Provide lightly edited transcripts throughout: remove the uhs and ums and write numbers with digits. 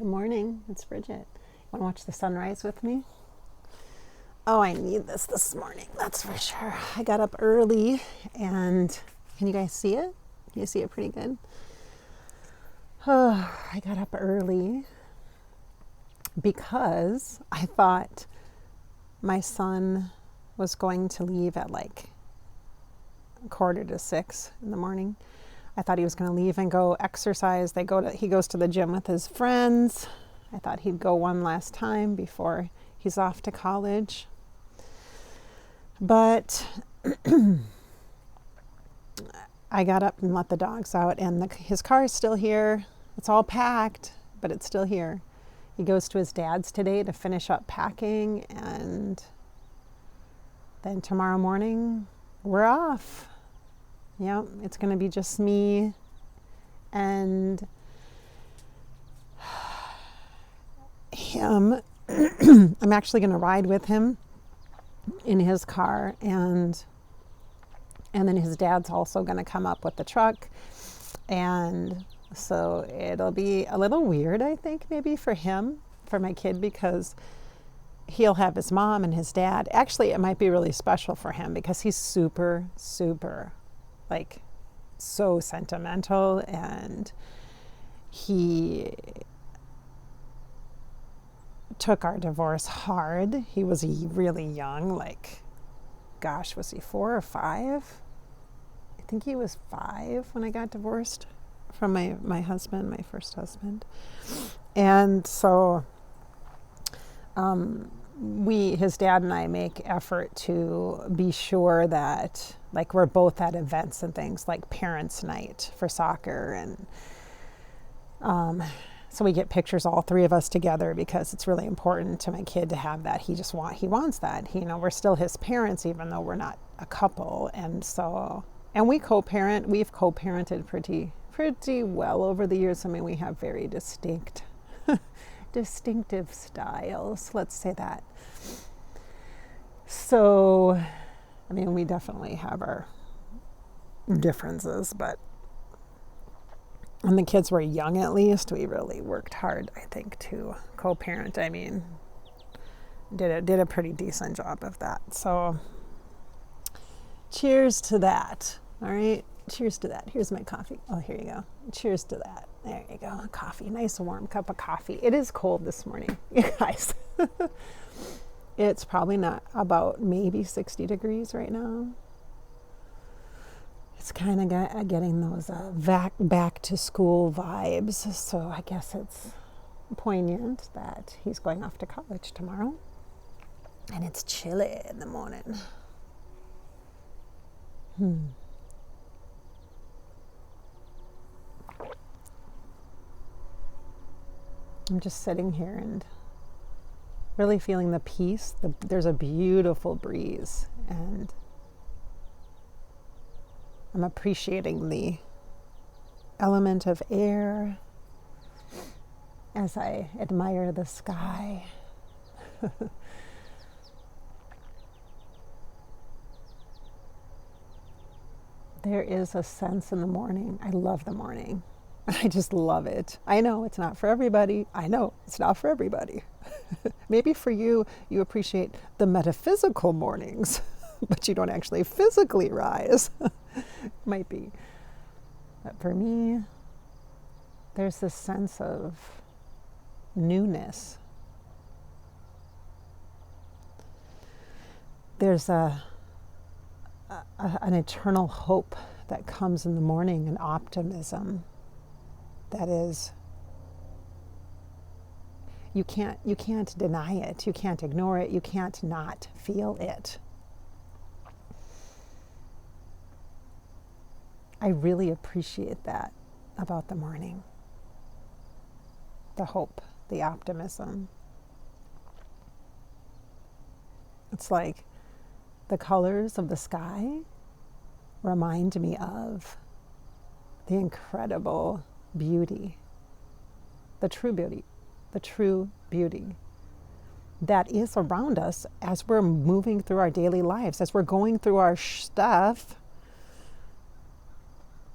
Good morning, it's Bridget. Want to watch the sunrise with me? Oh, I need this morning, that's for sure. I got up early and can you guys see it? Can you see it pretty good? Oh, I got up early because I thought my son was going to leave at like 5:45 in the morning. I thought he was going to leave and go exercise. He goes to the gym with his friends. I thought he'd go one last time before he's off to college. But I got up and let the dogs out, and his car is still here. It's all packed, but it's still here. He goes to his dad's today to finish up packing, and then tomorrow morning we're off. Yeah, it's going to be just me and him. I'm actually going to ride with him in his car, and then his dad's also going to come up with the truck. And so it'll be a little weird, I think, maybe for him, for my kid, because he'll have his mom and his dad. Actually, it might be really special for him because he's super, like, so sentimental, and he took our divorce hard. He was really young, like, gosh, was he 4 or 5? I think he was 5 when I got divorced from my husband, my first husband. And so his dad and I make effort to be sure that, like, we're both at events and things like parents' night for soccer, and so we get pictures, all three of us together, because it's really important to my kid to have that. He wants that. We're still his parents, even though we're not a couple, and we co-parent. We've co-parented pretty well over the years. I mean, we have very distinctive styles, let's say that. So, I mean, we definitely have our differences, but when the kids were young, at least, we really worked hard, I think, to co-parent. I mean, did a pretty decent job of that. So, cheers to that. All right, cheers to that. Here's my coffee. Oh, here you go. Cheers to that. There you go. Coffee, nice warm cup of coffee. It is cold this morning, you guys. It's probably not, about maybe 60 degrees right now. It's kind of getting those back to school vibes. So I guess it's poignant that he's going off to college tomorrow. And it's chilly in the morning. I'm just sitting here and really feeling the peace. There's a beautiful breeze, and I'm appreciating the element of air as I admire the sky. There is a sense in the morning. I love the morning. I just love it. I know it's not for everybody. Maybe for you, you appreciate the metaphysical mornings, but you don't actually physically rise. Might be. But for me, there's this sense of newness. There's an eternal hope that comes in the morning, an optimism that is, you can't deny it, you can't ignore it, you can't not feel it. I really appreciate that about the morning. The hope, the optimism. It's like the colors of the sky remind me of the incredible beauty, the true beauty that is around us as we're moving through our daily lives, as we're going through our stuff,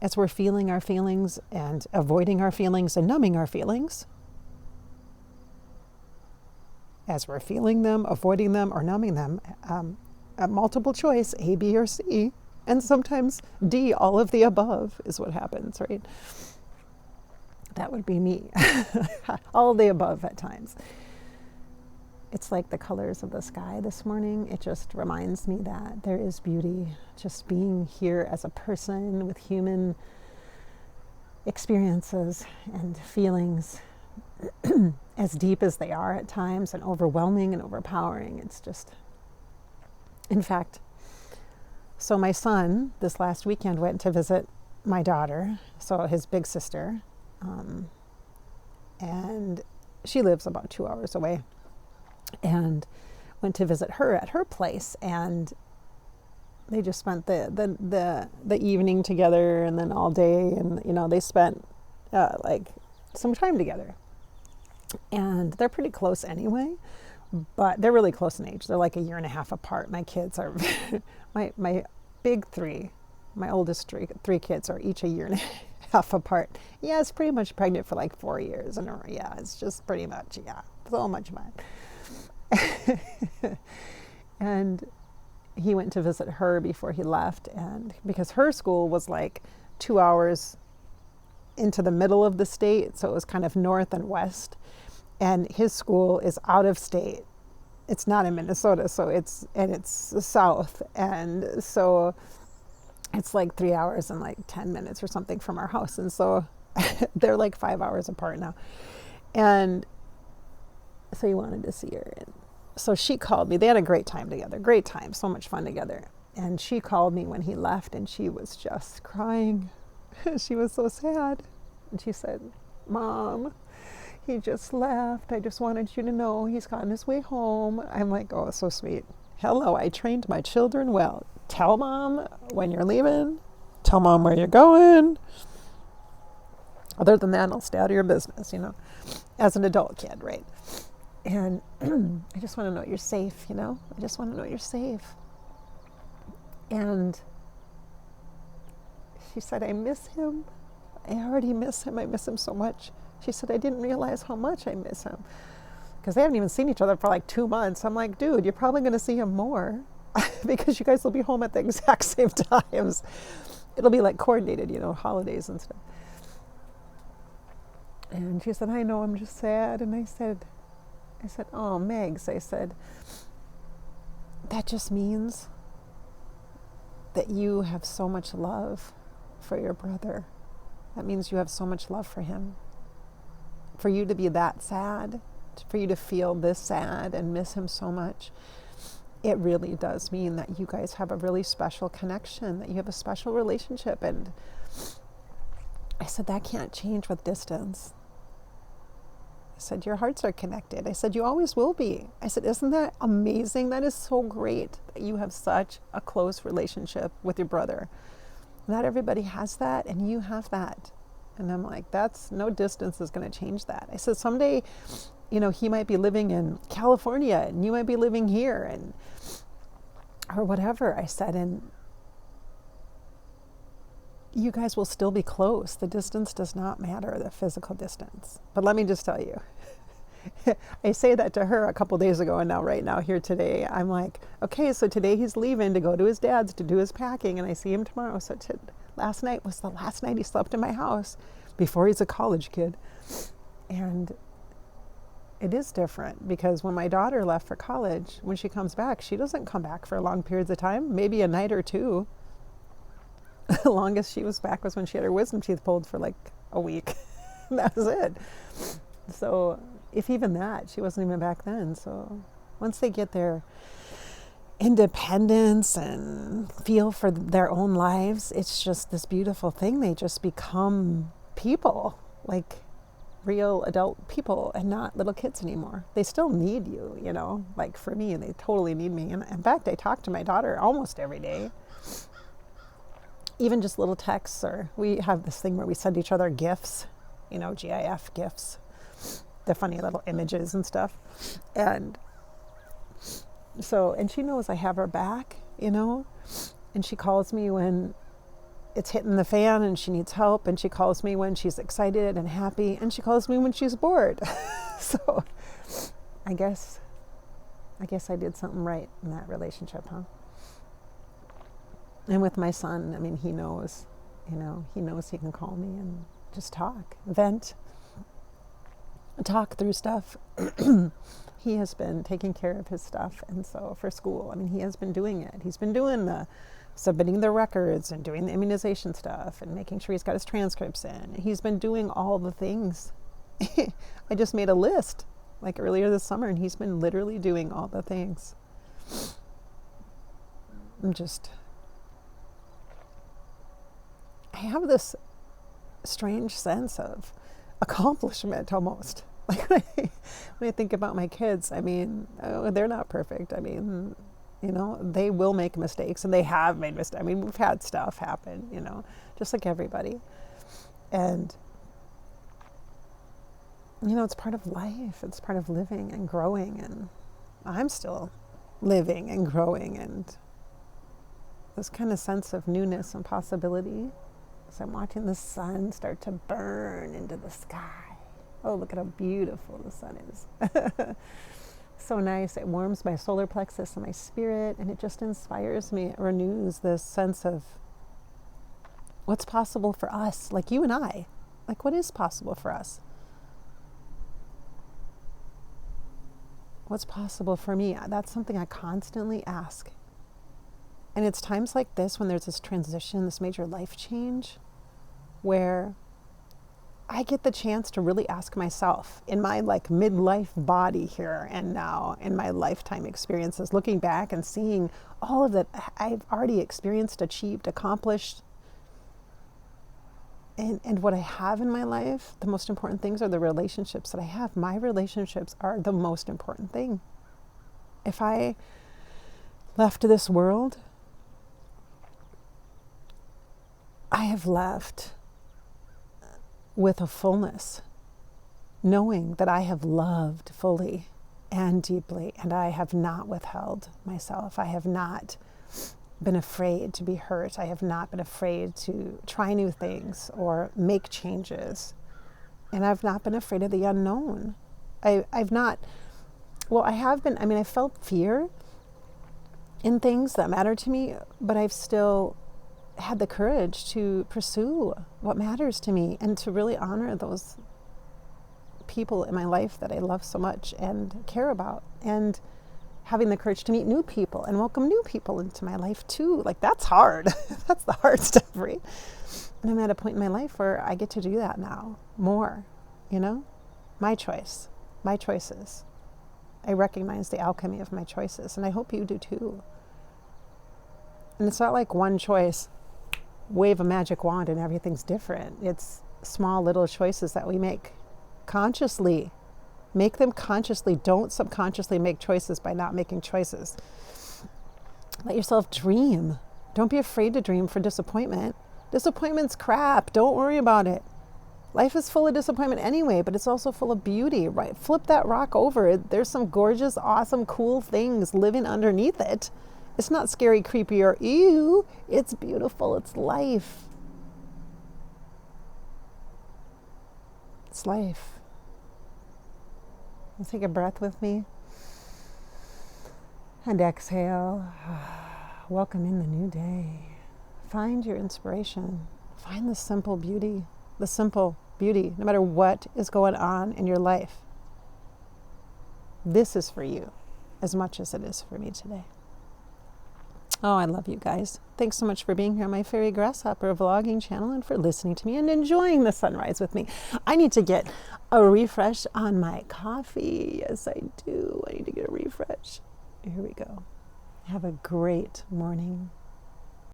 as we're feeling our feelings and avoiding our feelings and numbing our feelings. as we're feeling them, avoiding them, or numbing them. A multiple choice, A, B, or C, and sometimes D, all of the above is what happens, right? That would be me. All of the above at times. It's like the colors of the sky this morning. It just reminds me that there is beauty just being here as a person with human experiences and feelings, as deep as they are at times, and overwhelming and overpowering. It's just, in fact, so my son this last weekend went to visit my daughter, so his big sister, and she lives about 2 hours away, and went to visit her at her place, and they just spent the evening together, and then all day, and they spent like some time together. And they're pretty close anyway, but they're really close in age. They're like a year and a half apart. My kids are my big three, my oldest three kids are each a year and a half apart. Yeah, it's pretty much pregnant for like 4 years. And yeah, it's just pretty much, so much fun. And he went to visit her before he left, and because her school was like 2 hours into the middle of the state, so it was kind of north and west, and his school is out of state. It's not in Minnesota, so it's south, and so it's like 3 hours and like 10 minutes or something from our house, and so they're like 5 hours apart now. And so he wanted to see her, and so she called me. They had a great time together, great time, so much fun together. And she called me when he left, and she was just crying. She was so sad. And she said, "Mom, he just left. I just wanted you to know he's on his way home." I'm like, oh, so sweet. Hello, I trained my children well. Tell Mom when you're leaving. Tell Mom where you're going. Other than that, I'll stay out of your business, as an adult kid, right? And I just want to know you're safe, I just want to know you're safe. And she said, "I miss him. I already miss him. I miss him so much." She said, "I didn't realize how much I miss him." Because they haven't even seen each other for like 2 months. I'm like, dude, you're probably going to see him more because you guys will be home at the exact same times. It'll be like coordinated, holidays and stuff. And she said, "I know, I'm just sad." And I said, "Oh, Megs," I said, "that just means that you have so much love for your brother. That means you have so much love for him. For you to be that sad, for you to feel this sad and miss him so much, it really does mean that you guys have a really special connection, that you have a special relationship." And I said, "That can't change with distance." I said, "Your hearts are connected." I said, "You always will be." I said, "Isn't that amazing? That is so great that you have such a close relationship with your brother. Not everybody has that, and you have that." And I'm like, that's no distance is going to change that. I said, someday, he might be living in California and you might be living here, and or whatever. I said, and you guys will still be close. The distance does not matter, the physical distance. But let me just tell you, I say that to her a couple days ago, and now right now here today, I'm like, okay, so today he's leaving to go to his dad's to do his packing, and I see him tomorrow. So last night was the last night he slept in my house before he's a college kid. And it is different because when my daughter left for college, when she comes back, she doesn't come back for long periods of time, maybe a night or two. The longest she was back was when she had her wisdom teeth pulled for like a week. That was it. So if even that, she wasn't even back then. So once they get their independence and feel for their own lives, it's just this beautiful thing. They just become people, like real adult people, and not little kids anymore. They still need you, like for me, they totally need me. And in fact, I talk to my daughter almost every day. Even just little texts, or we have this thing where we send each other GIFs, GIF GIFs, the funny little images and stuff. And so, and she knows I have her back, and she calls me when it's hitting the fan and she needs help, and she calls me when she's excited and happy, and she calls me when she's bored. So I guess I guess I did something right in that relationship, huh? And with my son, I mean, he knows he can call me and just talk, vent, talk through stuff. He has been taking care of his stuff, and so for school, I mean, he has been doing it. He's been doing the submitting the records and doing the immunization stuff and making sure he's got his transcripts in. He's been doing all the things. I just made a list like earlier this summer, and he's been literally doing all the things. I have this strange sense of accomplishment almost. Like when I think about my kids, I mean, they're not perfect. I mean, they will make mistakes, and they have made mistakes. I mean, we've had stuff happen, just like everybody. And, it's part of life. It's part of living and growing. And I'm still living and growing, and this kind of sense of newness and possibility. So I'm watching the sun start to burn into the sky. Oh, look at how beautiful the sun is. So nice. It warms my solar plexus and my spirit, and it just inspires me. It renews this sense of what's possible for us, like you and I. Like, what is possible for us? What's possible for me? That's something I constantly ask. And it's times like this when there's this transition, this major life change, where I get the chance to really ask myself in my like midlife body here and now, in my lifetime experiences, looking back and seeing all of that I've already experienced, achieved, accomplished, and what I have in my life. The most important things are the relationships that I have. My relationships are the most important thing. If I left this world, I have left with a fullness, knowing that I have loved fully and deeply, and I have not withheld myself. I have not been afraid to be hurt. I have not been afraid to try new things or make changes. And I've not been afraid of the unknown. I have been, I felt fear in things that matter to me, but I've still had the courage to pursue what matters to me and to really honor those people in my life that I love so much and care about, and having the courage to meet new people and welcome new people into my life too. Like, that's hard. That's the hard stuff, right? And I'm at a point in my life where I get to do that now more, my choice, my choices. I recognize the alchemy of my choices, and I hope you do too. And it's not like one choice, wave a magic wand and everything's different. It's small little choices that we make consciously. Make them consciously. Don't subconsciously make choices by not making choices. Let yourself dream. Don't be afraid to dream for disappointment. Disappointment's crap. Don't worry about it. Life is full of disappointment anyway, but it's also full of beauty, right? Flip that rock over. There's some gorgeous, awesome, cool things living underneath it. It's not scary, creepy, or ew. It's beautiful. It's life. It's life. Let's take a breath with me. And exhale. Welcome in the new day. Find your inspiration. Find the simple beauty. The simple beauty, no matter what is going on in your life. This is for you as much as it is for me today. Oh, I love you guys. Thanks so much for being here on my Fairy Grasshopper vlogging channel and for listening to me and enjoying the sunrise with me. I need to get a refresh on my coffee. Yes, I do. I need to get a refresh. Here we go. Have a great morning.